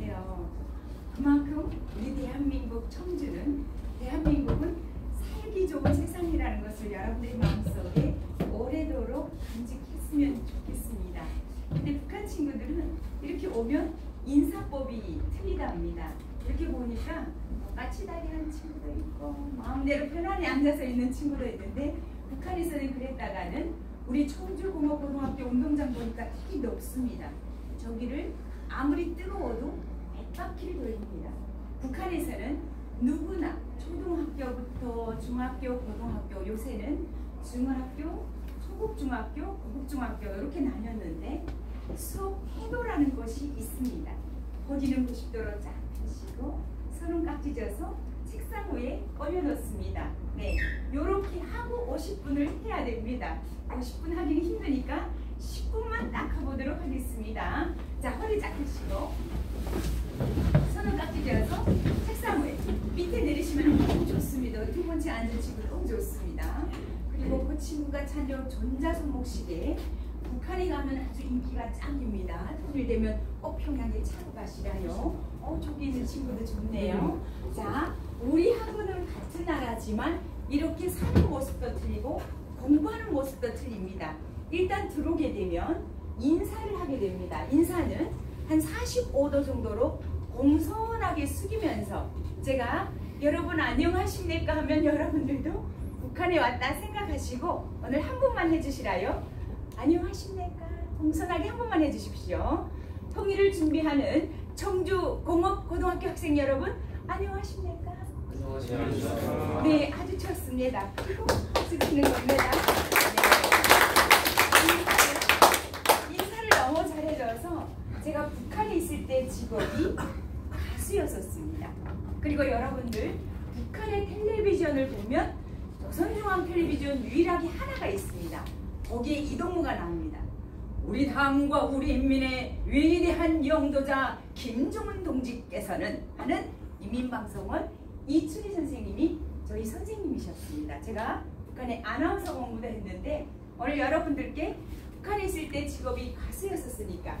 해요. 그만큼 우리 대한민국 청주는 대한민국은 살기 좋은 세상이라는 것을 여러분들의 마음속에 오래도록 간직했으면 좋겠습니다. 근데 북한 친구들은 이렇게 오면 인사법이 틀리답니다. 이렇게 보니까 까치다리 한 친구도 있고 마음대로 편안히 앉아서 있는 친구도 있는데 북한에서는 그랬다가는 우리 청주공업고등학교 운동장 보니까 되게 넓습니다. 저기를 아무리 뜨거워도 100바퀴를 돌립니다. 북한에서는 누구나 초등학교부터 중학교, 고등학교, 요새는 중학교, 초급중학교, 고급중학교 이렇게 나뉘었는데 수업 해도라는 것이 있습니다. 허리는 90도로 쫙 펴시고 손은 깍지져서 책상 위에 올려놓습니다. 네, 요렇게 하고 50분을 해야 됩니다. 50분 하기는 힘드니까 10분만 딱 해보도록 하겠습니다. 자, 허리 쫙 펴시고 손은 깍지져서 책상 위에 밑에 내리시면 너무 좋습니다. 두 번째 앉은 친구 너무 좋습니다. 그리고 그 친구가 찬요 전자손목시계 북한에 가면 아주 인기가 짱입니다. 통일되면 평양에 차고 가시라요. 저기 있는 친구도 좋네요. 자, 우리 학원은 같은 나라지만 이렇게 사는 모습도 틀리고 공부하는 모습도 틀립니다. 일단 들어오게 되면 인사를 하게 됩니다. 인사는 한 45도 정도로 공손하게 숙이면서 제가 여러분 안녕하십니까 하면 여러분들도 북한에 왔다 생각하시고 오늘 한 번만 해주시라요. 안녕하십니까? 공손하게 한 번만 해주십시오. 통일을 준비하는 청주공업고등학교 학생 여러분 안녕하십니까? 안녕하십니까? 네, 아주 좋습니다. 그리고 쓰시는 겁니다. 네. 인사를 너무 잘해줘서 제가 북한에 있을 때 직업이 가수였었습니다. 그리고 여러분들 북한의 텔레비전을 보면 조선중앙텔레비전 유일하게 하나가 있습니다. 거기에 이동무가 나옵니다. 우리 당과 우리 인민의 위대한 영도자 김정은 동지께서는 하는 인민방송은 이춘희 선생님이 저희 선생님이셨습니다. 제가 북한에 아나운서 공부도 했는데 오늘 여러분들께 북한에 있을 때 직업이 가수였었으니까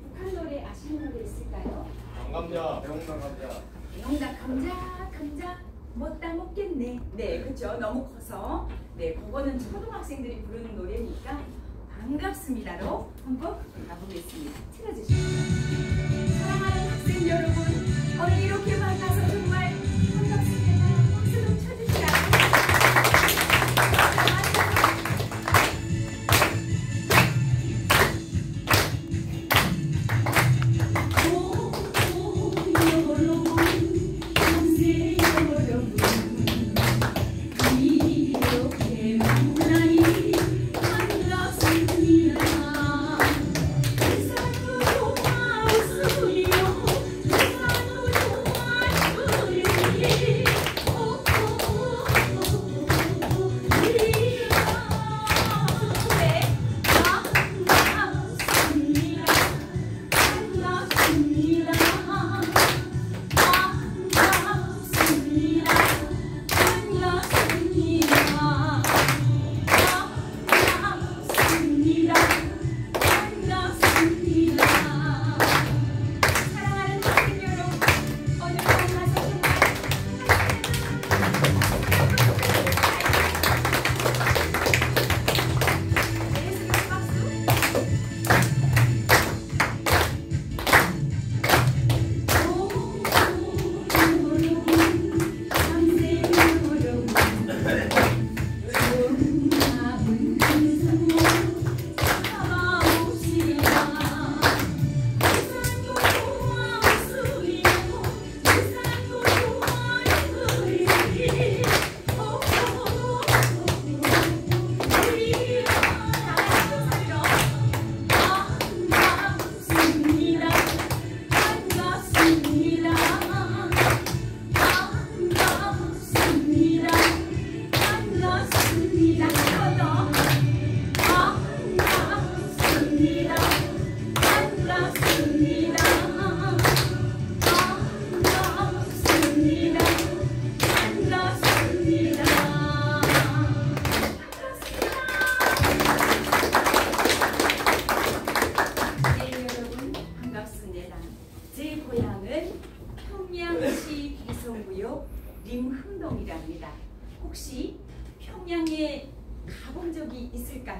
북한 노래 아시는 노래 있을까요? 감자, 배홍당 감자. 배홍당 감자 못 다 먹겠네. 네, 그렇죠. 너무 커서. 네, 그거는 초등학생들이 부르는 노래니까 반갑습니다로 한번 가보겠습니다. 틀어주십시오. 사랑하는 학생 여러분, 오늘 이렇게 만나서 정말 반갑습니다. 박수 좀 쳐주시라. 반갑습니다.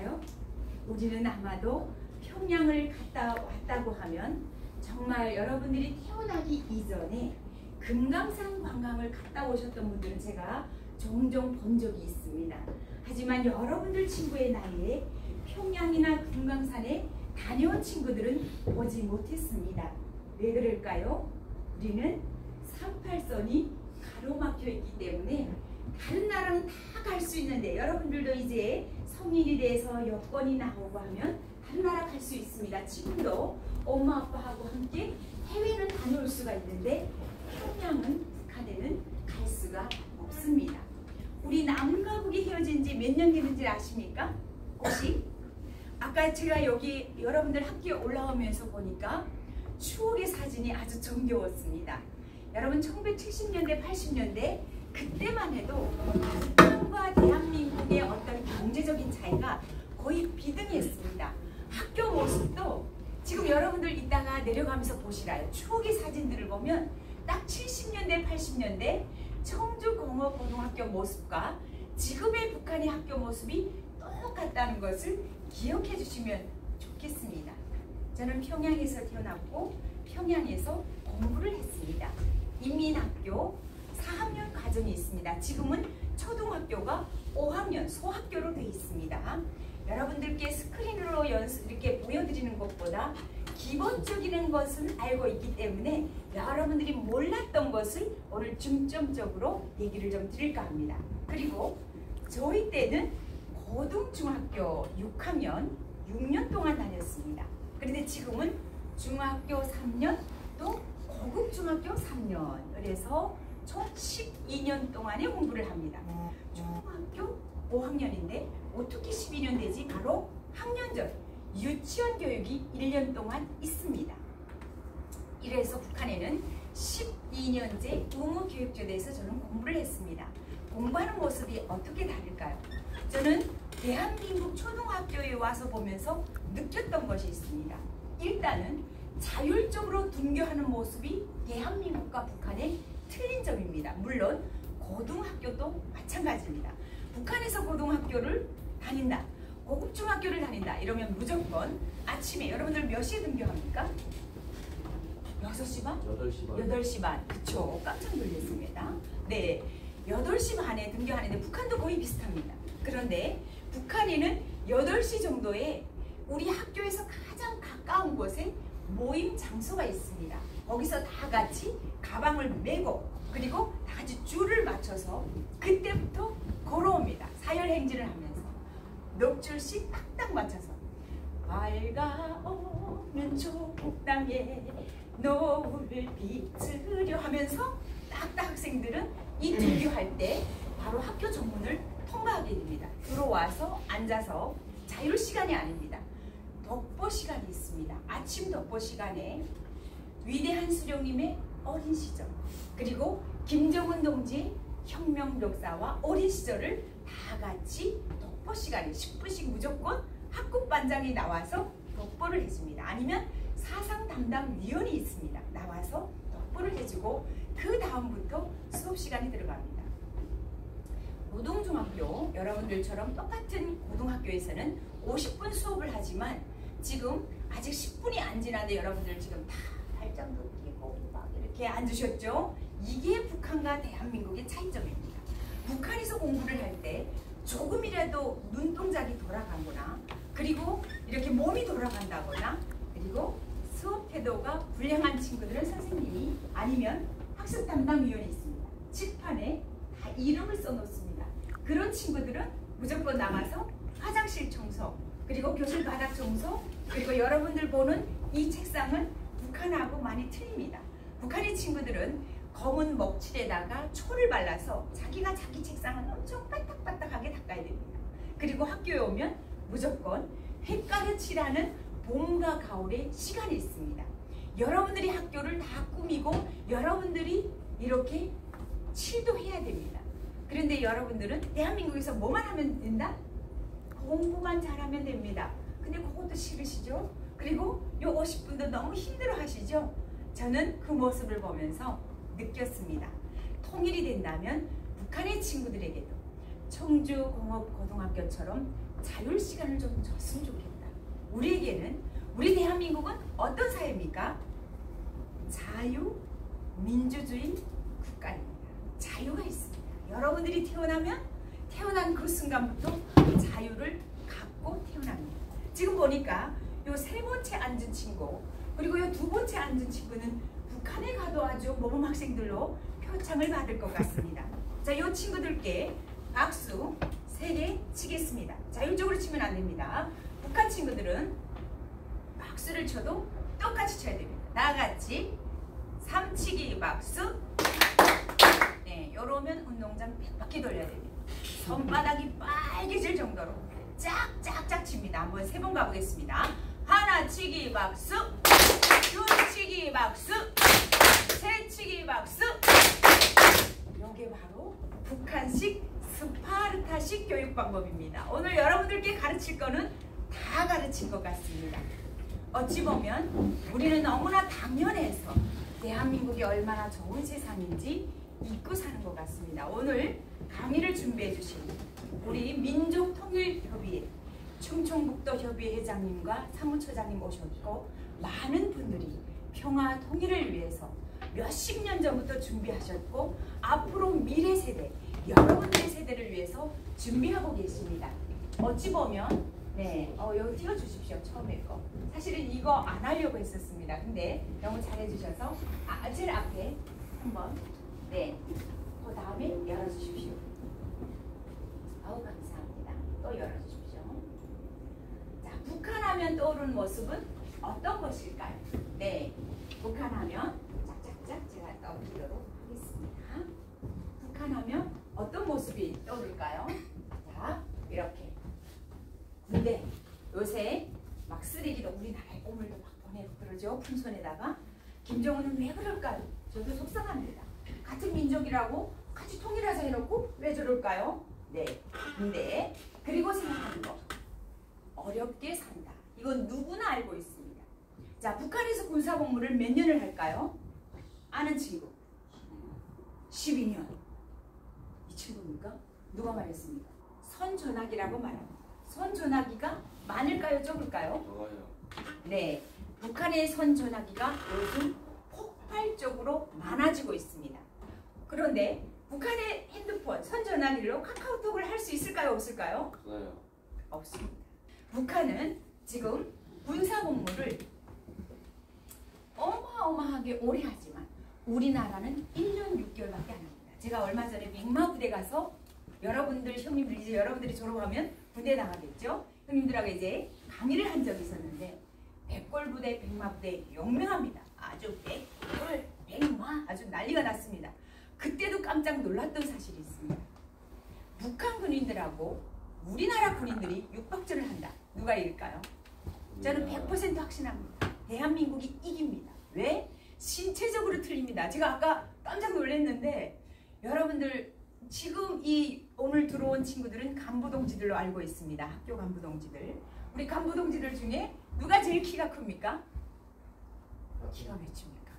그럴까요? 우리는 아마도 평양을 갔다 왔다고 하면 정말 여러분들이 태어나기 이전에 금강산 관광을 갔다 오셨던 분들은 제가 종종 본 적이 있습니다. 하지만 여러분들 친구의 나이에 평양이나 금강산에 다녀온 친구들은 보지 못했습니다. 왜 그럴까요? 우리는 38선이 가로막혀 있기 때문에 다른 나라는 다 갈 수 있는데 여러분들도 이제 성인이 돼서 여권이 나오고 하면 다른 나라 갈 수 있습니다. 지금도 엄마 아빠하고 함께 해외는 다녀올 수가 있는데 평양은 북한에는 갈 수가 없습니다. 우리 남과 북이 헤어진 지 몇 년 되는지 아십니까? 혹시? 아까 제가 여기 여러분들 학교에 올라오면서 보니까 추억의 사진이 아주 정겨웠습니다. 여러분 1970년대 80년대 그때만 해도 북한과 대한민국의 어떤 경제적인 차이가 거의 비등했습니다. 학교 모습도 지금 여러분들 이따가 내려가면서 보시라요. 추억의 사진들을 보면 딱 70년대 80년대 청주공업고등학교 모습과 지금의 북한의 학교 모습이 똑같다는 것을 기억해 주시면 좋겠습니다. 저는 평양에서 태어났고 평양에서 공부를 했습니다. 인민학교 4학년 과정이 있습니다. 지금은 초등학교가 5학년 소학교로 되어 있습니다. 여러분들께 스크린으로 이렇게 보여드리는 것보다 기본적인 것을 알고 있기 때문에 여러분들이 몰랐던 것을 오늘 중점적으로 얘기를 좀 드릴까 합니다. 그리고 저희 때는 고등중학교 6학년 6년 동안 다녔습니다. 그런데 지금은 중학교 3년 또 고급중학교 3년 그래서 총 12년 동안의 공부를 합니다. 초등학교 5학년인데 어떻게 12년 되지? 바로 학년 전 유치원 교육이 1년 동안 있습니다. 이래서 북한에는 12년제 의무교육제도에서 저는 공부를 했습니다. 공부하는 모습이 어떻게 다를까요? 저는 대한민국 초등학교에 와서 보면서 느꼈던 것이 있습니다. 일단은 자율적으로 등교하는 모습이 대한민국과 북한의 틀린 점입니다. 물론 고등학교도 마찬가지입니다. 북한에서 고등학교를 다닌다, 고급중학교를 다닌다 이러면 무조건 아침에 여러분들 몇 시에 등교합니까? 6시 반? 8시 반. 8시 반. 그쵸. 깜짝 놀랐습니다. 네. 8시 반에 등교하는데 북한도 거의 비슷합니다. 그런데 북한에는 8시 정도에 우리 학교에서 가장 가까운 곳에 모임 장소가 있습니다. 거기서 다 같이 가방을 메고 그리고 다 같이 줄을 맞춰서 그때부터 걸어옵니다. 사열행진을 하면서 넉 줄씩 딱딱 맞춰서 밝아오는 조국땅에 노을 비추려 하면서 딱딱 학생들은 이 등교할 때 바로 학교 정문을 통과하게 됩니다. 들어와서 앉아서 자유 시간이 아닙니다. 덕보 시간이 있습니다. 아침 덕보 시간에 위대한 수령님의 어린 시절 그리고 김정은 동지의 혁명 역사와 어린 시절을 다 같이 덕보 시간에 10분씩 무조건 학급반장이 나와서 덕보를 해줍니다. 아니면 사상 담당 위원이 있습니다. 나와서 덕보를 해주고 그 다음부터 수업 시간이 들어갑니다. 고등중학교 여러분들처럼 똑같은 고등학교에서는 50분 수업을 하지만 지금 아직 10분이 안 지났는데 여러분들 지금 다 발장도 끼고 막 이렇게 앉으셨죠? 이게 북한과 대한민국의 차이점입니다. 북한에서 공부를 할 때 조금이라도 눈동작이 돌아가거나 그리고 이렇게 몸이 돌아간다거나 그리고 수업 태도가 불량한 친구들은 선생님이 아니면 학습 담당위원이 있습니다. 칠판에 다 이름을 써놓습니다. 그런 친구들은 무조건 나가서 화장실 청소 그리고 교실 바닥 청소 그리고 여러분들 보는 이 책상은 북한하고 많이 틀립니다. 북한의 친구들은 검은 먹칠에다가 초를 발라서 자기가 자기 책상은 엄청 빠딱빠딱하게 닦아야 됩니다. 그리고 학교에 오면 무조건 햇가르치라는 봄과 가을의 시간이 있습니다. 여러분들이 학교를 다 꾸미고 여러분들이 이렇게 칠도 해야 됩니다. 그런데 여러분들은 대한민국에서 뭐만 하면 된다? 공부만 잘하면 됩니다. 근데 그것도 싫으시죠? 그리고 요 50분도 너무 힘들어 하시죠? 저는 그 모습을 보면서 느꼈습니다. 통일이 된다면 북한의 친구들에게도 청주공업고등학교처럼 자율 시간을 좀 줬으면 좋겠다. 우리에게는 우리 대한민국은 어떤 사회입니까? 자유민주주의 국가입니다. 자유가 있습니다. 여러분들이 태어난 그 순간부터 자유를 갖고 태어납니다. 지금 보니까 요 세 번째 앉은 친구 그리고 요 두 번째 앉은 친구는 북한에 가도 아주 모범 학생들로 표창을 받을 것 같습니다. 자, 요 친구들께 박수 3개 치겠습니다. 자율적으로 치면 안 됩니다. 북한 친구들은 박수를 쳐도 똑같이 쳐야 됩니다. 나같이 3치기 박수. 네, 요러면 운동장 100바퀴 돌려야 됩니다. 손바닥이 빨개질 정도로 짝짝짝 칩니다. 한번 3번 가보겠습니다. 하나 치기 박수, 둘 치기 박수, 세 치기 박수. 이게 바로 북한식 스파르타식 교육 방법입니다. 오늘 여러분들께 가르칠 거는 다 가르친 것 같습니다. 어찌 보면 우리는 너무나 당연해서 대한민국이 얼마나 좋은 세상인지 잊고 사는 것 같습니다. 오늘 강의를 준비해 주신 우리 민족통일협의회 충청북도협의회 회장님과 사무처장님 오셨고 많은 분들이 평화 통일을 위해서 몇십 년 전부터 준비하셨고 앞으로 미래 세대, 여러분들의 세대를 위해서 준비하고 계십니다. 어찌 보면 여기 띄워주십시오. 처음에 거. 사실은 이거 안 하려고 했었습니다. 근데 너무 잘해주셔서 제일 앞에 한번 그 다음에 열어주십시오. 아우 감사합니다. 또 열어주십시오. 자, 북한 하면 떠오르는 모습은 어떤 것일까요? 네, 북한 하면 짝짝짝 제가 떠올리도록 하겠습니다. 북한 하면 어떤 모습이 떠오를까요? 자, 이렇게 군대 요새 막 쓰레기도 우리나라에 오물도 막 보내고 그러죠. 풍선에다가. 김정은은 왜 그럴까요? 저도 속상합니다. 같은 민족이라고 같이 통일해서 해놓고 왜 저럴까요? 네, 근데 그리고 생각하는 거 어렵게 산다. 이건 누구나 알고 있습니다. 자, 북한에서 군사복무를 몇 년을 할까요? 아는 친구 12년. 이 친구입니까? 누가 말했습니까? 선전하기라고 말합니다. 선전하기가 많을까요? 적을까요? 좋아요. 네, 북한의 선전하기가 요즘 폭발적으로 많아지고 있습니다. 그런데 북한의 핸드폰 선전하기로 카카오톡을 할 수 있을까요? 없을까요? 없어요. 없습니다. 북한은 지금 군사복무를 어마어마하게 오래 하지만 우리나라는 1년 6개월밖에 안 합니다. 제가 얼마 전에 백마부대 가서 여러분들 형님들 이제 여러분들이 졸업하면 군대 나가겠죠? 형님들하고 이제 강의를 한 적이 있었는데 백골부대, 백마부대 용맹합니다. 아주 백골, 백마 아주 난리가 났습니다. 그때도 깜짝 놀랐던 사실이 있습니다. 북한 군인들하고 우리나라 군인들이 육박전을 한다. 누가 이길까요? 저는 100% 확신합니다. 대한민국이 이깁니다. 왜? 신체적으로 틀립니다. 제가 아까 깜짝 놀랐는데 여러분들 지금 이 오늘 들어온 친구들은 간부동지들로 알고 있습니다. 학교 간부동지들. 우리 간부동지들 중에 누가 제일 키가 큽니까? 키가 몇입니까?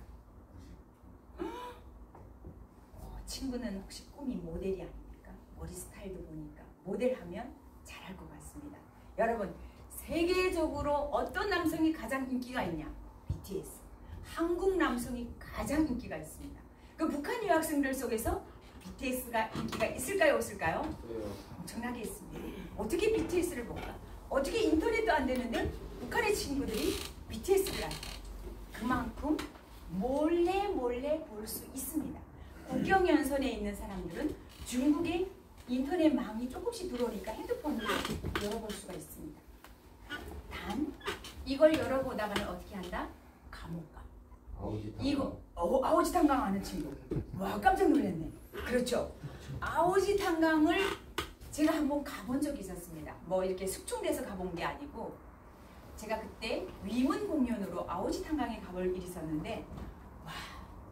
친구는 혹시 꿈이 모델이 아닙니까? 머리 스타일도 보니까 모델하면 잘할 것 같습니다. 여러분 세계적으로 어떤 남성이 가장 인기가 있냐? BTS. 한국 남성이 가장 인기가 있습니다. 그 북한 유학생들 속에서 BTS가 인기가 있을까요? 없을까요? 엄청나게 있습니다. 어떻게 BTS를 볼까? 어떻게 인터넷도 안 되는데 북한의 친구들이 BTS를 할까? 그만큼 몰래 볼 수 있습니다. 국경연선에 있는 사람들은 중국의 인터넷망이 조금씩 들어오니까 핸드폰으로 열어볼 수가 있습니다. 단 이걸 열어보다가는 어떻게 한다? 감옥 가. 이거 아오지 탄강 아는 친구. 와 깜짝 놀랐네. 그렇죠. 아오지 탄강을 제가 한번 가본 적이 있었습니다. 뭐 이렇게 숙청돼서 가본 게 아니고 제가 그때 위문 공연으로 아오지 탄강에 가볼 일이 있었는데 와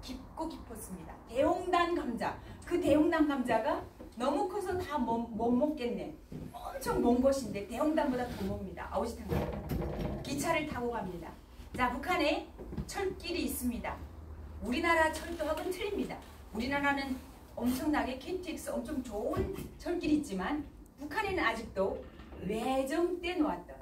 깊고 깊었습니다. 대홍단 감자. 그 대홍단 감자가 너무 커서 다 못 먹겠네. 엄청 먼 곳인데 대홍단보다 더 멉니다. 아오지 탄강. 기차를 타고 갑니다. 자, 북한에 철길이 있습니다. 우리나라 철도하고는 틀립니다. 우리나라는 엄청나게 KTX 엄청 좋은 철길이 있지만 북한에는 아직도 외정 때 놓았던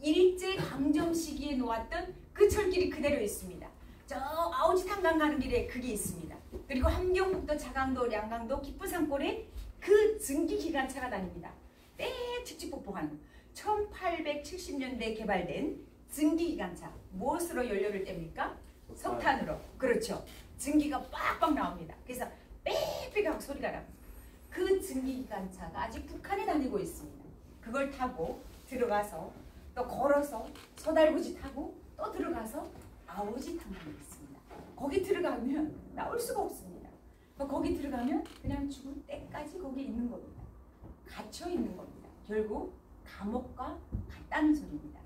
일제강점 시기에 놓았던 그 철길이 그대로 있습니다. 저 아오지 탄강 가는 길에 그게 있습니다. 그리고 함경북도, 자강도, 량강도, 기쁘산골에 그 증기기관차가 다닙니다. 칙칙폭폭한 1870년대에 개발된 증기기관차. 무엇으로 연료를 뗍니까? 석탄으로. 그렇죠. 증기가 빡빡 나옵니다. 그래서 빽빽하고 소리가 납니다. 그 증기기관차가 아직 북한에 다니고 있습니다. 그걸 타고 들어가서 또 걸어서 소달구지 타고 또 들어가서 아오지 탄강이 있습니다. 거기 들어가면 나올 수가 없습니다. 거기 들어가면 그냥 죽을 때까지 거기 있는 겁니다. 갇혀 있는 겁니다. 결국 감옥과 같다는 소리입니다.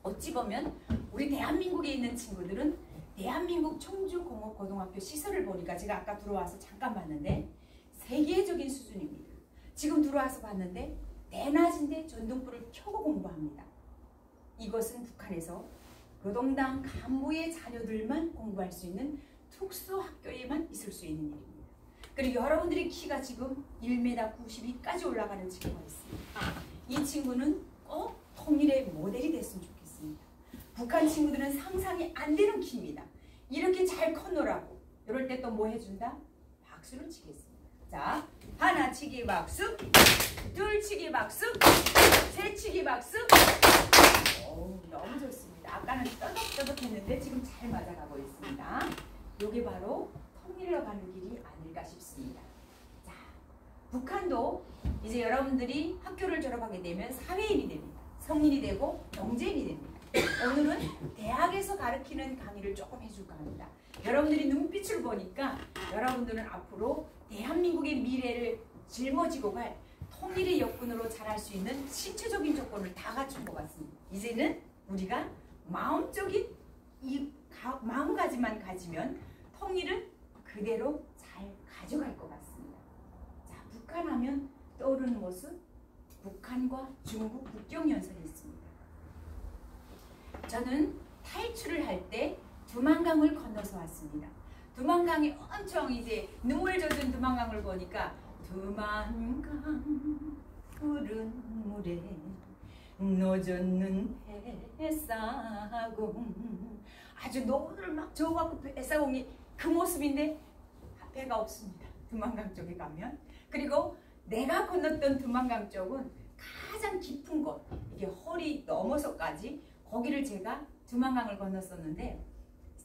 어찌 보면 우리 대한민국에 있는 친구들은 대한민국 청주공업고등학교 시설을 보니까 제가 아까 들어와서 잠깐 봤는데 세계적인 수준입니다. 지금 들어와서 봤는데 대낮인데 전등불을 켜고 공부합니다. 이것은 북한에서 노동당 간부의 자녀들만 공부할 수 있는 특수학교에만 있을 수 있는 일입니다. 그리고 여러분들의 키가 지금 1m 92까지 올라가는 친구가 있습니다. 이 친구는 꼭 통일의 모델이 됐으면 좋겠습니다. 북한 친구들은 상상이 안 되는 키입니다. 이렇게 잘 컸노라고 이럴 때 또 뭐 해준다? 박수를 치겠습니다. 자, 하나 치기 박수, 둘 치기 박수, 셋 치기 박수. 오, 너무 좋습니다. 아까는 떠덕떠덕 했는데 지금 잘 맞아가고 있습니다. 이게 바로 통일로 가는 길이 아닐까 싶습니다. 자, 북한도 이제 여러분들이 학교를 졸업하게 되면 사회인이 됩니다. 성인이 되고 경제인이 됩니다. 오늘은 대학에서 가르치는 강의를 조금 해줄까 합니다. 여러분들이 눈빛을 보니까 여러분들은 앞으로 대한민국의 미래를 짊어지고 갈 통일의 역군으로 자랄 수 있는 신체적인 조건을 다 갖춘 것 같습니다. 이제는 우리가 마음적인 이 마음가짐만 가지면 통일은 그대로 잘 가져갈 것 같습니다. 자, 북한 하면 떠오르는 모습, 북한과 중국 국경연설이 있습니다. 저는 탈출을 할 때 두만강을 건너서 왔습니다. 두만강이 엄청 이제 눈물 젖은 두만강을 보니까 두만강 푸른 물에 노젓는 뱃사공, 아주 노를 막 저어갖고 뱃사공이 그 모습인데 배가 없습니다. 두만강 쪽에 가면. 그리고 내가 건넜던 두만강 쪽은 가장 깊은 곳, 이게 허리 넘어서까지 거기를 제가 두만강을 건넜었는데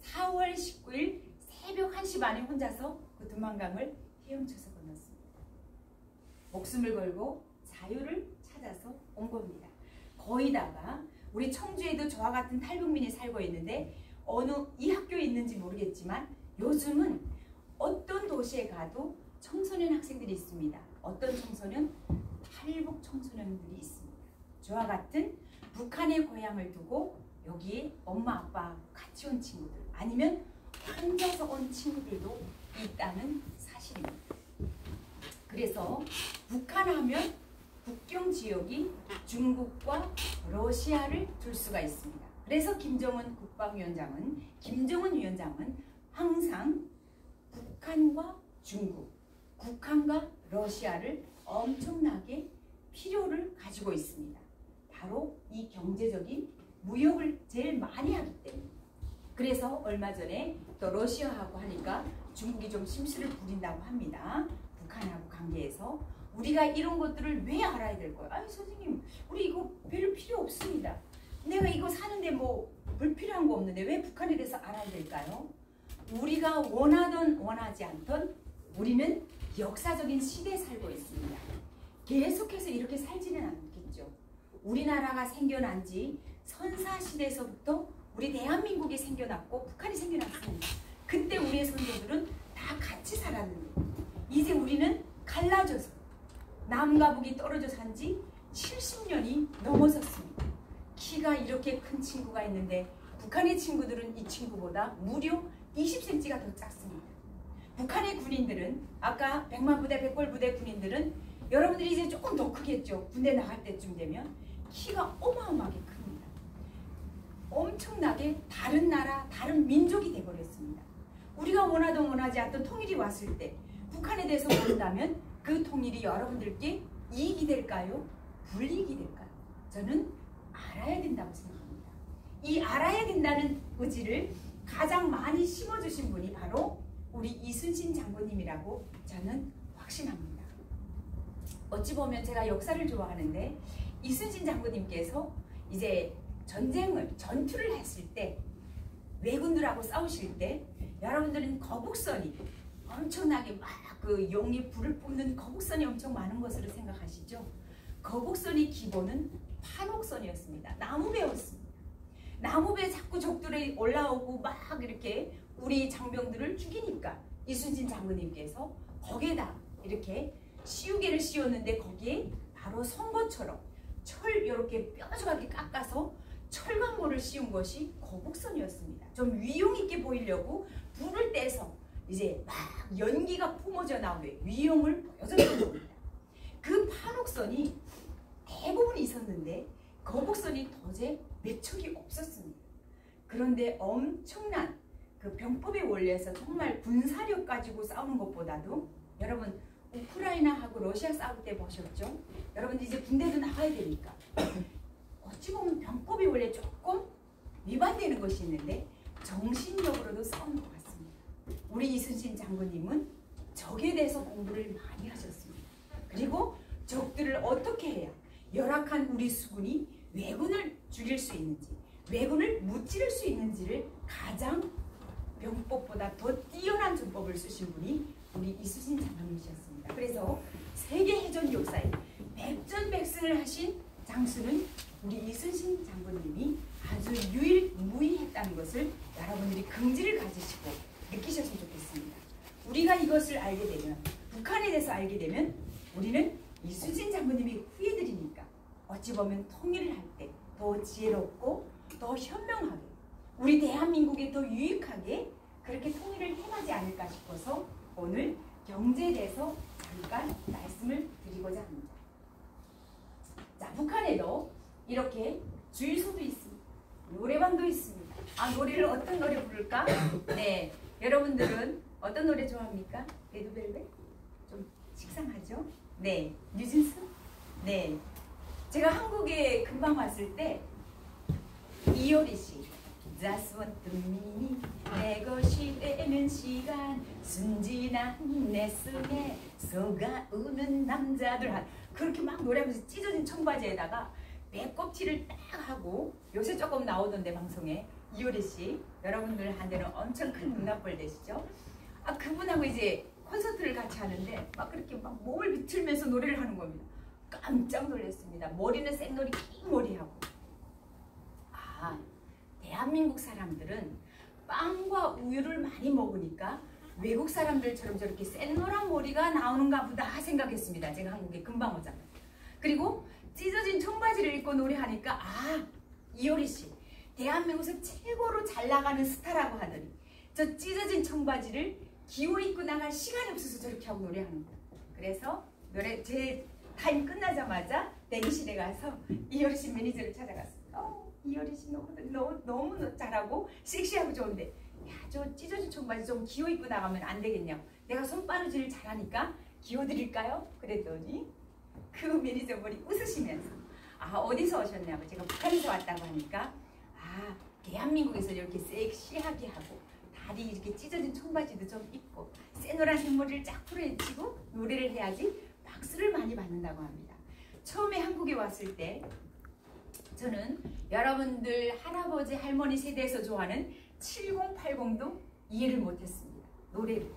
4월 19일 새벽 1시 반에 혼자서 그 두만강을 헤엄쳐서 건넜습니다. 목숨을 걸고 자유를 찾아서 온 겁니다. 거기다가 우리 청주에도 저와 같은 탈북민이 살고 있는데 어느 이 학교에 있는지 모르겠지만 요즘은 어떤 도시에 가도 청소년 학생들이 있습니다. 어떤 청소년? 탈북 청소년들이 있습니다. 저와 같은 북한의 고향을 두고 여기에 엄마 아빠 같이 온 친구들 아니면 혼자서 온 친구들도 있다는 사실입니다. 그래서 북한 하면 국경 지역이 중국과 러시아를 둘 수가 있습니다. 그래서 김정은 위원장은 항상 북한과 중국, 북한과 러시아를 엄청나게 필요를 가지고 있습니다. 바로 이 경제적인 무역을 제일 많이 하기 때문에. 그래서 얼마 전에 또 러시아하고 하니까 중국이 좀 심술을 부린다고 합니다. 북한하고 관계에서. 우리가 이런 것들을 왜 알아야 될 거예요? 아니 선생님, 우리 이거 별로 필요 없습니다. 내가 이거 사는데 뭐 불필요한 거 없는데 왜 북한에 대해서 알아야 될까요? 우리가 원하든 원하지 않든 우리는 역사적인 시대에 살고 있습니다. 계속해서 이렇게 살지는 않겠죠. 우리나라가 생겨난 지 선사시대에서부터 우리 대한민국이 생겨났고 북한이 생겨났습니다. 그때 우리의 선조들은 다 같이 살았는데 이제 우리는 갈라져서 남과 북이 떨어져 산 지 70년이 넘어섰습니다. 키가 이렇게 큰 친구가 있는데 북한의 친구들은 이 친구보다 무려 20cm가 더 작습니다. 북한의 군인들은 아까 100만 부대, 100골 부대 군인들은 여러분들이 이제 조금 더 크겠죠. 군대 나갈 때쯤 되면 키가 어마어마하게 큽니다. 엄청나게 다른 나라, 다른 민족이 돼버렸습니다. 우리가 원하든 원하지 않던 통일이 왔을 때 북한에 대해서 모른다면 그 통일이 여러분들께 이익이 될까요? 불이익이 될까요? 저는 알아야 된다고 생각합니다. 이 알아야 된다는 의지를 가장 많이 심어주신 분이 바로 우리 이순신 장군님이라고 저는 확신합니다. 어찌 보면 제가 역사를 좋아하는데 이순신 장군님께서 이제 전투를 했을 때 왜군들하고 싸우실 때 여러분들은 거북선이 엄청나게 막 그 용이 불을 뿜는 거북선이 엄청 많은 것으로 생각하시죠? 거북선의 기본은 판옥선이었습니다. 나무배였습니다. 나무배에 자꾸 적들이 올라오고 막 이렇게 우리 장병들을 죽이니까 이순신 장군님께서 거기에다 이렇게 시우개를 씌웠는데 거기에 바로 선거처럼 철 이렇게 뾰족하게 깎아서 철광모를 씌운 것이 거북선이었습니다. 좀 위용 있게 보이려고 불을 떼서 이제 막 연기가 뿜어져 나오게 위용을 보여줬던 겁니다. 그 판옥선이 대부분 있었는데 거북선이 도저히 몇 척이 없었습니다. 그런데 엄청난 그 병법의 원리에서 정말 군사력 가지고 싸우는 것보다도 여러분 우크라이나하고 러시아 싸울 때 보셨죠? 여러분 이제 군대도 나가야 되니까 어찌 보면 병법의 원리에 조금 위반되는 것이 있는데 정신력으로도 싸우는 것 같습니다. 우리 이순신 장군님은 적에 대해서 공부를 많이 하셨습니다. 그리고 적들을 어떻게 해야 열악한 우리 수군이 왜군을 죽일 수 있는지 왜군을 무찌를 수 있는지를 가장 병법보다 더 뛰어난 전법을 쓰신 분이 우리 이순신 장군님이셨습니다. 그래서 세계 해전 역사에 백전백승을 하신 장수는 우리 이순신 장군님이 아주 유일무이했다는 것을 여러분들이 긍지를 가지시고 느끼셨으면 좋겠습니다. 우리가 이것을 알게 되면 북한에 대해서 알게 되면 우리는 이순신 장군님이 후예들이니까 어찌 보면 통일을 할 때 더 지혜롭고 더 현명하게 우리 대한민국에 더 유익하게 그렇게 통일을 해나지 않을까 싶어서 오늘 경제에 대해서 잠깐 말씀을 드리고자 합니다. 자, 북한에도 이렇게 주일소도 있습니다. 노래방도 있습니다. 노래를 어떤 노래 부를까? 네, 여러분들은 어떤 노래 좋아합니까? 레드벨벳? 좀 식상하죠? 네, 뉴진스? 네, 제가 한국에 금방 왔을 때 이효리 씨 Just want to me 내 것이 되는 시간 순진한 내 속에 속아우는 남자들 그렇게 막 노래하면서 찢어진 청바지에다가 배꼽티를 딱 하고 요새 조금 나오던데 방송에 이효리 씨 여러분들한테는 엄청 큰 눈앞을 되시죠? 그분하고 이제 콘서트를 같이 하는데 막 그렇게 막 몸을 비틀면서 노래를 하는 겁니다. 깜짝 놀랐습니다. 머리는 생머리 긴 머리하고 대한민국 사람들은 빵과 우유를 많이 먹으니까 외국 사람들처럼 저렇게 샛노란 머리가 나오는가 보다 생각했습니다. 제가 한국에 금방 오자마자. 그리고 찢어진 청바지를 입고 노래하니까 이효리 씨 대한민국에서 최고로 잘 나가는 스타라고 하더니 저 찢어진 청바지를 기호 입고 나갈 시간이 없어서 저렇게 하고 노래하는 거예요. 그래서 제 타임 끝나자마자 대기실에 가서 이효리 씨 매니저를 찾아갔어요. 이효리 씨 너무 잘하고 섹시하고 좋은데 저 찢어진 청바지 좀 기호 입고 나가면 안 되겠냐고. 내가 손바느질을 잘하니까 기호 드릴까요? 그랬더니 그 매니저 분이 웃으시면서 어디서 오셨냐고. 제가 북한에서 왔다고 하니까 대한민국에서 이렇게 섹시하게 하고 다리 이렇게 찢어진 청바지도 좀 입고 새노란 생머리를 쫙 풀어헤치고 노래를 해야지 박수를 많이 받는다고 합니다. 처음에 한국에 왔을 때 저는 여러분들 할아버지 할머니 세대에서 좋아하는 7080도 이해를 못했습니다. 노래를.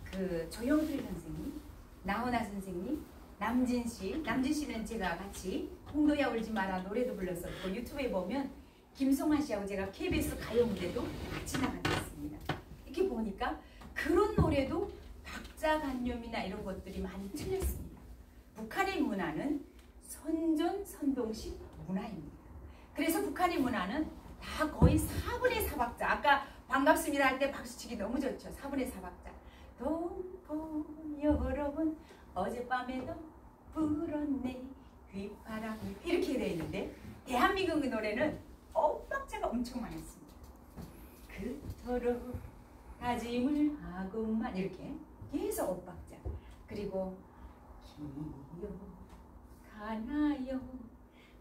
그 조영필 선생님, 나훈아 선생님, 남진 씨는 제가 같이 홍도야 울지 마라 노래도 불렀었고 유튜브에 보면 김성환 씨하고 제가 KBS 가요 무대도 같이 나갔습니다. 이렇게 보니까 그런 노래도 박자간념이나 이런 것들이 많이 틀렸습니다. 북한의 문화는 선전선동식 문화입니다. 그래서 북한의 문화는 다 거의 4분의 4박자. 아까 반갑습니다 할 때 박수치기 너무 좋죠. 4분의 4박자. 동포 여러분 어젯밤에도 불었네 휘파람이 이렇게 되어 있는데 대한민국 노래는 엇박자가 엄청 많았습니다. 그토록 다짐을 하고만 이렇게 계속 엇박자. 그리고 하나요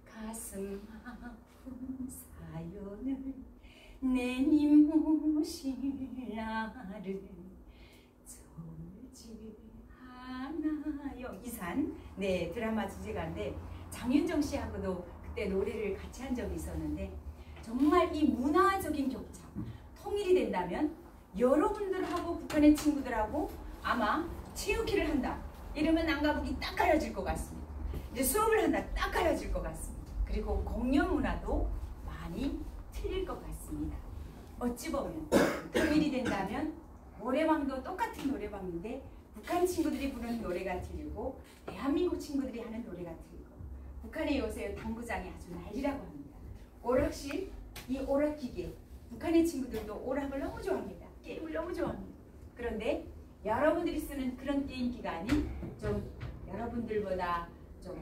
가슴 아픈 사연을 내님오실 날을 절지 않아요. 이산 네 드라마 주제가인데 장윤정 씨하고도 그때 노래를 같이 한 적이 있었는데 정말 이 문화적인 격차 통일이 된다면 여러분들하고 북한의 친구들하고 아마 체육회를 한다 이러면 남과북이 딱 가려질 것 같습니다. 이제 수업을 한다 딱 가려질 것 같습니다. 그리고 공연 문화도 많이 틀릴 것 같습니다. 어찌 보면 통일이 된다면 노래방도 똑같은 노래방인데 북한 친구들이 부르는 노래가 틀리고 대한민국 친구들이 하는 노래가 틀리고 북한의 요새 당구장이 아주 난리라고 합니다. 오락실, 이 오락기계 북한의 친구들도 오락을 너무 좋아합니다. 게임을 너무 좋아합니다. 그런데 여러분들이 쓰는 그런 게임기가 아닌 좀 여러분들보다 좀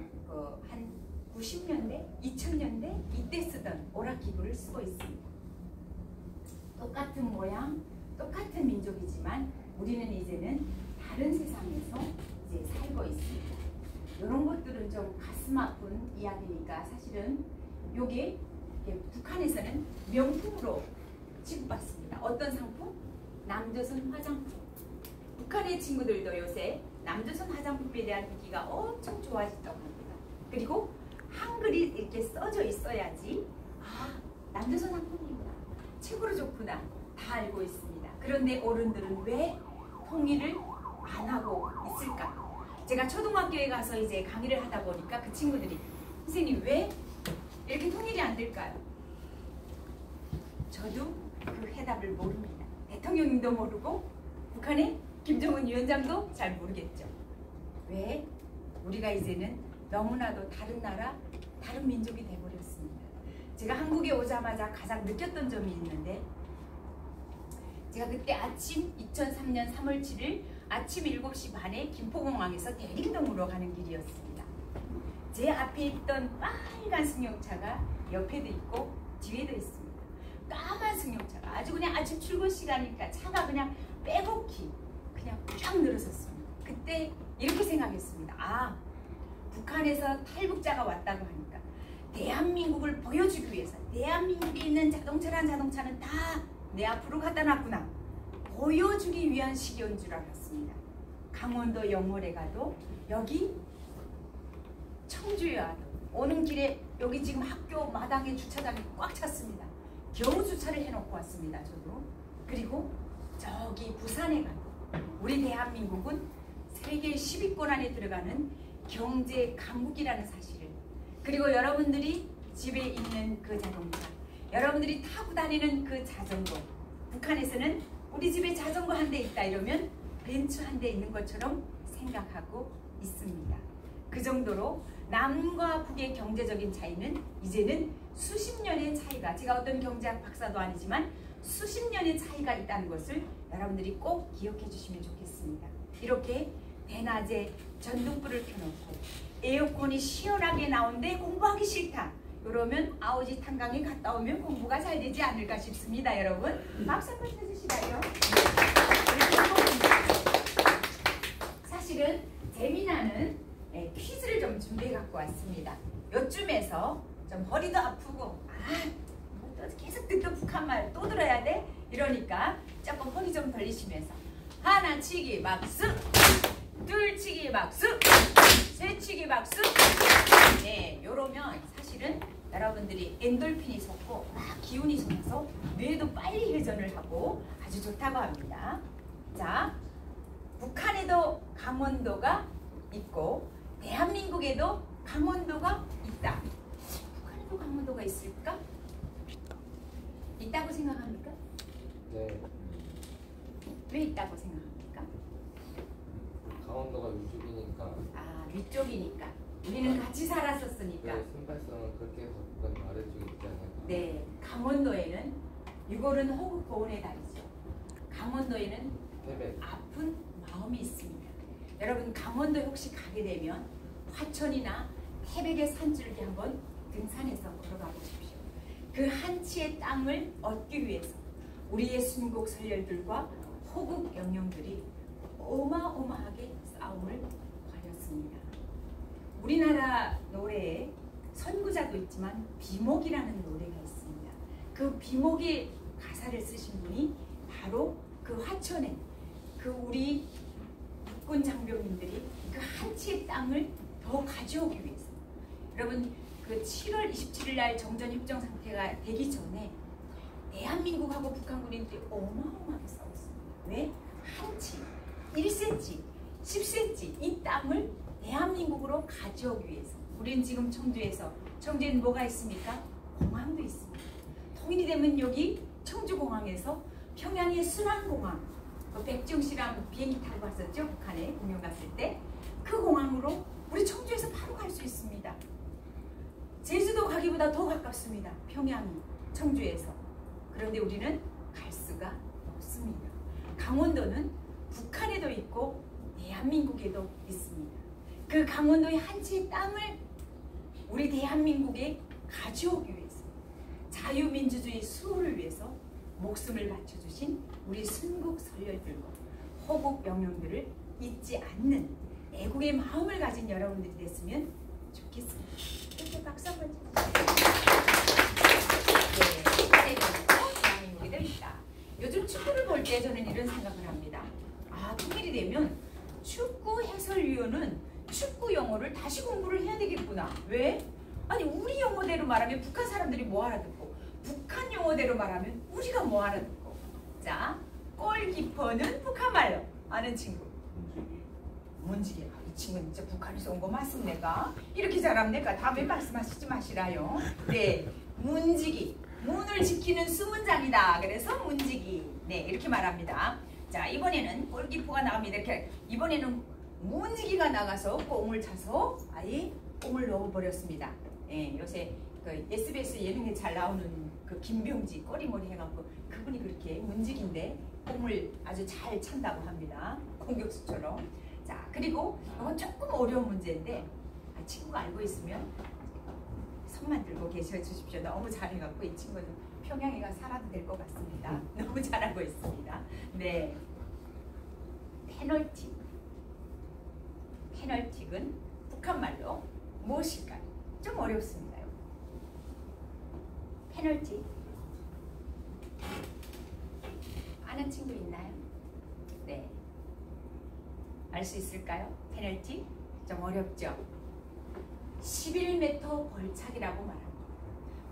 한 90년대, 2000년대 이때 쓰던 오락기구를 쓰고 있습니다. 똑같은 모양, 똑같은 민족이지만 우리는 이제는 다른 세상에서 이제 살고 있습니다. 이런 것들은 좀 가슴 아픈 이야기니까 사실은 요게 북한에서는 명품으로 취급받습니다. 어떤 상품? 남조선 화장품. 북한의 친구들도 요새 남조선 화장품에 대한 인기가 엄청 좋아졌다고 합니다. 그리고 한글이 이렇게 써져 있어야지 아 남조선 상품이구나 최고로 좋구나 다 알고 있습니다. 그런데 어른들은 왜 통일을 안 하고 있을까? 제가 초등학교에 가서 이제 강의를 하다 보니까 그 친구들이 선생님 왜 이렇게 통일이 안 될까요? 저도 그 해답을 모릅니다. 대통령님도 모르고 북한의 김정은 위원장도 잘 모르겠죠. 왜? 우리가 이제는 너무나도 다른 나라, 다른 민족이 돼버렸습니다. 제가 한국에 오자마자 가장 느꼈던 점이 있는데 제가 그때 아침 2003년 3월 7일 아침 7시 반에 김포공항에서 대림동으로 가는 길이었습니다. 제 앞에 있던 빨간 승용차가 옆에도 있고 뒤에도 있습니다. 까만 승용차가 아주 그냥 아침 출근 시간이니까 차가 그냥 빼곡히 그냥 쫙 늘어섰습니다. 그때 이렇게 생각했습니다. 아, 북한에서 탈북자가 왔다고 하니까 대한민국을 보여주기 위해서 대한민국에 있는 자동차란 자동차는 다 내 앞으로 갖다 놨구나 보여주기 위한 시기인 줄 알았습니다. 강원도 영월에 가도 여기 청주에 와도 오는 길에 여기 지금 학교 마당에 주차장이 꽉 찼습니다. 겨우 주차를 해놓고 왔습니다. 저도. 그리고 저기 부산에 가도 우리 대한민국은 세계 10위권 안에 들어가는 경제 강국이라는 사실을 그리고 여러분들이 집에 있는 그 자동차 여러분들이 타고 다니는 그 자전거 북한에서는 우리 집에 자전거 한 대 있다 이러면 벤츠 한 대 있는 것처럼 생각하고 있습니다. 그 정도로 남과 북의 경제적인 차이는 이제는 수십 년의 차이가 제가 어떤 경제학 박사도 아니지만 수십 년의 차이가 있다는 것을 여러분들이 꼭 기억해 주시면 좋겠습니다. 이렇게 대낮에 전등불을 켜놓고 에어컨이 시원하게 나오는데 공부하기 싫다. 그러면 아오지 탄강에 갔다 오면 공부가 잘 되지 않을까 싶습니다. 여러분 박수 한번 쳐주시나요? 사실은 재미나는 퀴즈를 좀 준비해 갖고 왔습니다. 요쯤에서 좀 허리도 아프고 또 계속 듣던 북한말 또 들어야 돼? 이러니까 조금 허리 좀 돌리시면서 하나 치기 박수 둘 치기 박수 세 치기 박수 네 요러면 사실은 여러분들이 엔돌핀이 솟고 막 기운이 솟아서 뇌도 빨리 회전을 하고 아주 좋다고 합니다. 자 북한에도 강원도가 있고 대한민국에도 강원도가 있다. 북한에도 강원도가 있을까? 있다고 생각합니까? 네. 왜 있다고 생각합니까? 강원도가 위쪽이니까. 아 위쪽이니까. 우리는 같이 살았었으니까. 네, 신발성은 그렇게 해서 북한이 아래쪽에 있잖아요. 네, 강원도에는 6월은 호국 보훈의 달이죠. 강원도에는 태백. 아픈 마음이 있습니다. 여러분 강원도에 혹시 가게 되면 화천이나 태백의 산줄기 한번 등산해서 걸어가 보십시오. 그 한치의 땅을 얻기 위해서 우리의 순국 선열들과 호국 영령들이 어마어마하게 싸움을 벌였습니다. 우리나라 노래에 선구자도 있지만 비목이라는 노래가 있습니다. 그 비목의 가사를 쓰신 분이 바로 그 화천에 그 우리 국군 장병님들이 그 한 치의 땅을 더 가져오기 위해서, 여러분 그 7월 27일 날 정전 협정 상태가 되기 전에 대한민국하고 북한 군인들이 어마어마하게 싸웠습니다. 왜? 한 치, 1cm, 10cm 이 땅을 대한민국으로 가져오기 위해서. 우리는 지금 청주에서, 청주에는 뭐가 있습니까? 공항도 있습니다. 통일이 되면 여기 청주공항에서 평양의 순환공항, 그 백정씨랑 비행기 타고 갔었죠? 북한에 공연 갔을 때. 그 공항으로 우리 청주에서 바로 갈 수 있습니다. 제주도 가기보다 더 가깝습니다. 평양이 청주에서. 그런데 우리는 갈 수가 없습니다. 강원도는 북한에도 있고 대한민국에도 있습니다. 그 강원도의 한 채의 땅을 우리 대한민국에 가져오기 위해서, 자유민주주의 수호를 위해서 목숨을 바쳐주신 우리 순국 선열들과 호국 영령들을 잊지 않는 애국의 마음을 가진 여러분들이 됐으면 좋겠습니다. 이렇게 박수 한번 주세요. 대한민국이 됩니다. 요즘 축구를 볼 때 저는 이런 생각을 합니다. 아, 통일이 되면 축구 해설위원은 축구 영어를 다시 공부를 해야 되겠구나. 왜? 아니 우리 영어대로 말하면 북한 사람들이 뭐 알아듣고, 북한 영어대로 말하면 우리가 뭐 알아듣고. 자, 골키퍼는 북한 말로 아는 친구. 문지기. 이 친구는 진짜 북한에서 온 거 맞습니까? 이렇게 잘합니까? 다음에 말씀하시지 마시라요. 네, 문지기. 문을 지키는 수문장이다. 그래서 문지기. 네, 이렇게 말합니다. 자, 이번에는 골키퍼가 나옵니다. 이렇게 이번에는 문지기가 나가서 공을 차서 아예 공을 넣어버렸습니다. 예, 요새 그 SBS 예능에 잘 나오는 그 김병지 꼬리머리 해갖고 그분이 그렇게 문지기인데 공을 아주 잘 찬다고 합니다. 공격수처럼. 자, 그리고 이건 조금 어려운 문제인데 친구가 알고 있으면 손만 들고 계셔 주십시오. 너무 잘해갖고 이 친구는 평양에 가 살아도 될 것 같습니다. 너무 잘하고 있습니다. 네, 페널티. 페널틱은 북한말로 무엇일까요? 좀 어렵습니다요. 페널티. 아는 친구 있나요? 네. 알 수 있을까요? 페널티? 좀 어렵죠? 11m 벌착이라고 말합니다.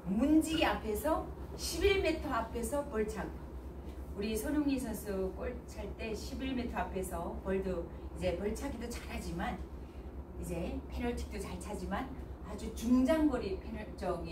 문지기 앞에서 11m 앞에서 벌착. 우리 손흥민 선수 골 찰 때 11m 앞에서 벌도 이제 벌차기도 잘하지만 이제 페널티도 잘 차지만 아주 중장거리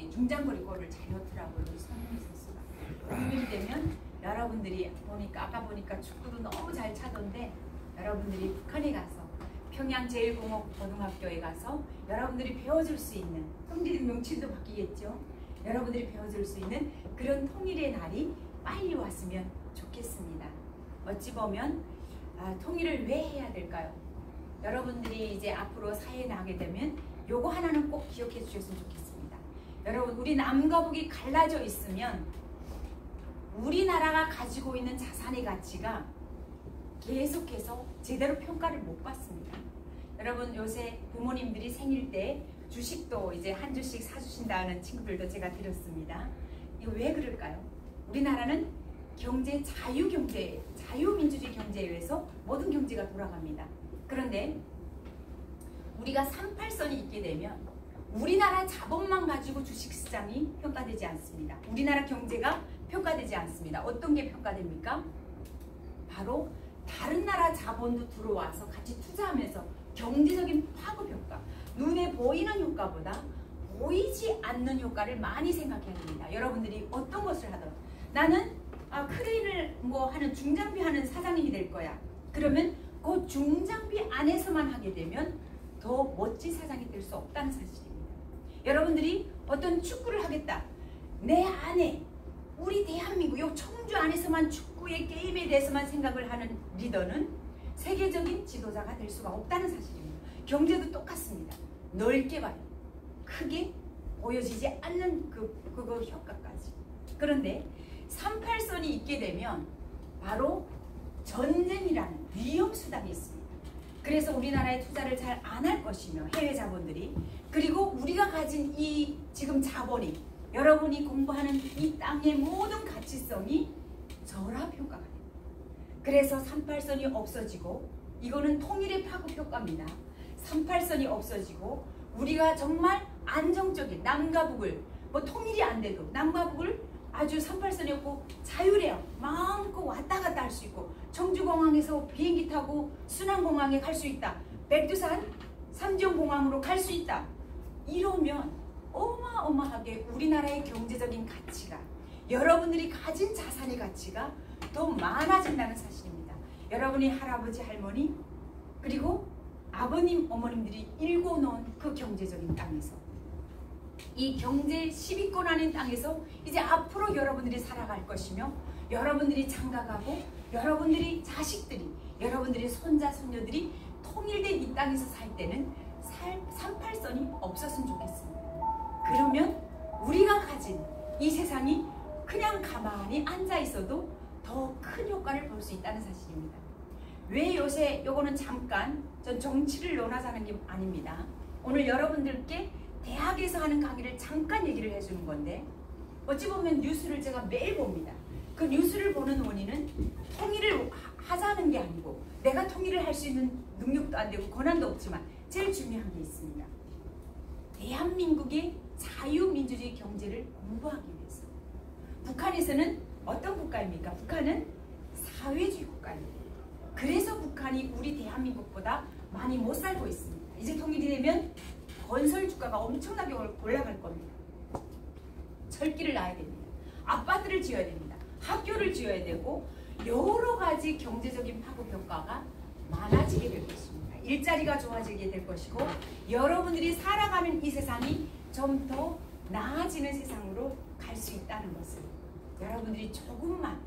중장거리 골을 잘 넣더라고요. 우리 손흥민 선수가. 공연이 되면 여러분들이 보니까 아까 보니까 축구도 너무 잘 차던데 여러분들이 북한에 가서 평양 제1공업고등학교에 가서 여러분들이 배워줄 수 있는, 통일 명칭도 바뀌겠죠. 여러분들이 배워줄 수 있는 그런 통일의 날이 빨리 왔으면 좋겠습니다. 어찌 보면 통일을 왜 해야 될까요? 여러분들이 이제 앞으로 사회에 나가게 되면 요거 하나는 꼭 기억해 주셨으면 좋겠습니다. 여러분, 우리 남과 북이 갈라져 있으면 우리나라가 가지고 있는 자산의 가치가 계속해서 제대로 평가를 못 받습니다. 여러분, 요새 부모님들이 생일 때 주식도 이제 한 주씩 사주신다는 친구들도 제가 들었습니다. 이거 왜 그럴까요? 우리나라는 경제 자유경제, 자유민주주의 경제에 의해서 모든 경제가 돌아갑니다. 그런데 우리가 38선이 있게 되면 우리나라 자본만 가지고 주식시장이 평가되지 않습니다. 우리나라 경제가 평가되지 않습니다. 어떤 게 평가됩니까? 바로 다른 나라 자본도 들어와서 같이 투자하면서 경제적인 파급 효과, 눈에 보이는 효과보다 보이지 않는 효과를 많이 생각해야 됩니다. 여러분들이 어떤 것을 하더라도 나는 크레인을 뭐 하는 중장비 하는 사장님이 될 거야. 그러면 그 중장비 안에서만 하게 되면 더 멋진 사장이 될 수 없다는 사실입니다. 여러분들이 어떤 축구를 하겠다. 내 안에 우리 대한민국 요 청주 안에서만 축구의 게임에 대해서만 생각을 하는 리더는 세계적인 지도자가 될 수가 없다는 사실입니다. 경제도 똑같습니다. 넓게 봐요. 크게 보여지지 않는 그거 효과까지. 그런데 38선이 있게 되면 바로 전쟁이라는 위험수단이 있습니다. 그래서 우리나라에 투자를 잘 안 할 것이며 해외 자본들이 그리고 우리가 가진 이 지금 자본이 여러분이 공부하는 이 땅의 모든 가치성이 절하평가가 됩니다. 그래서 38선이 없어지고 이거는 통일의 파급 효과입니다. 38선이 없어지고 우리가 정말 안정적인 남과 북을 뭐 통일이 안 돼도 남과 북을 아주 38선이 없고 자유래요. 마음껏 왔다 갔다 할 수 있고 청주공항에서 비행기 타고 순안공항에 갈 수 있다. 백두산 삼지연공항으로 갈 수 있다. 이러면 어마어마하게 우리나라의 경제적인 가치가 여러분들이 가진 자산의 가치가 더 많아진다는 사실입니다. 여러분이 할아버지 할머니 그리고 아버님 어머님들이 일궈놓은 그 경제적인 땅에서 이 경제 10위권 안의 땅에서 이제 앞으로 여러분들이 살아갈 것이며 여러분들이 장가가고 여러분들이 자식들이 여러분들이 손자 손녀들이 통일된 이 땅에서 살 때는 38선이 없었으면 좋겠습니다. 그러면 우리가 가진 이 세상이 그냥 가만히 앉아 있어도 더 큰 효과를 볼 수 있다는 사실입니다. 왜 요새 요거는 잠깐 전 정치를 논하자는 게 아닙니다. 오늘 여러분들께 대학에서 하는 강의를 잠깐 얘기를 해주는 건데 어찌 보면 뉴스를 제가 매일 봅니다. 그 뉴스를 보는 원인은 통일을 하자는 게 아니고 내가 통일을 할 수 있는 능력도 안 되고 권한도 없지만 제일 중요한 게 있습니다. 대한민국의 자유민주주의 경제를 공부하기 위해서. 북한에서는 어떤 국가입니까? 북한은 사회주의 국가입니다. 그래서 북한이 우리 대한민국보다 많이 못 살고 있습니다. 이제 통일이 되면 건설 주가가 엄청나게 올라갈 겁니다. 철길을 놔야 됩니다. 아파트를 지어야 됩니다. 학교를 지어야 되고 여러 가지 경제적인 파급 효과가 많아지게 될 것입니다. 일자리가 좋아지게 될 것이고 여러분들이 살아가는 이 세상이 좀 더 나아지는 세상으로 갈 수 있다는 것을 여러분들이 조금만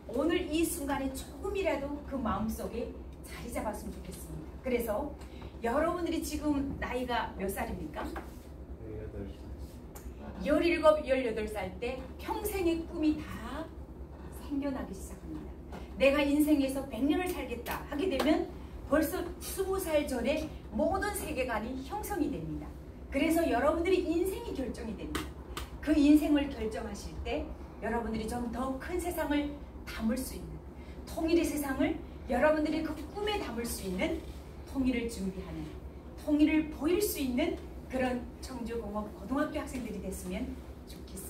오늘 이 순간에 조금이라도 그 마음속에 자리 잡았으면 좋겠습니다. 그래서 여러분들이 지금 나이가 몇 살입니까? 17, 18살 때 평생의 꿈이 다 생겨나기 시작합니다. 내가 인생에서 100년을 살겠다 하게 되면 벌써 20살 전에 모든 세계관이 형성이 됩니다. 그래서 여러분들이 인생이 결정이 됩니다. 그 인생을 결정하실 때 여러분들이 좀 더 큰 세상을 담을 수 있는 통일의 세상을 여러분들이 그 꿈에 담을 수 있는 통일을 준비하는 통일을 보일 수 있는 그런 청주공업 고등학교 학생들이 됐으면 좋겠습니다.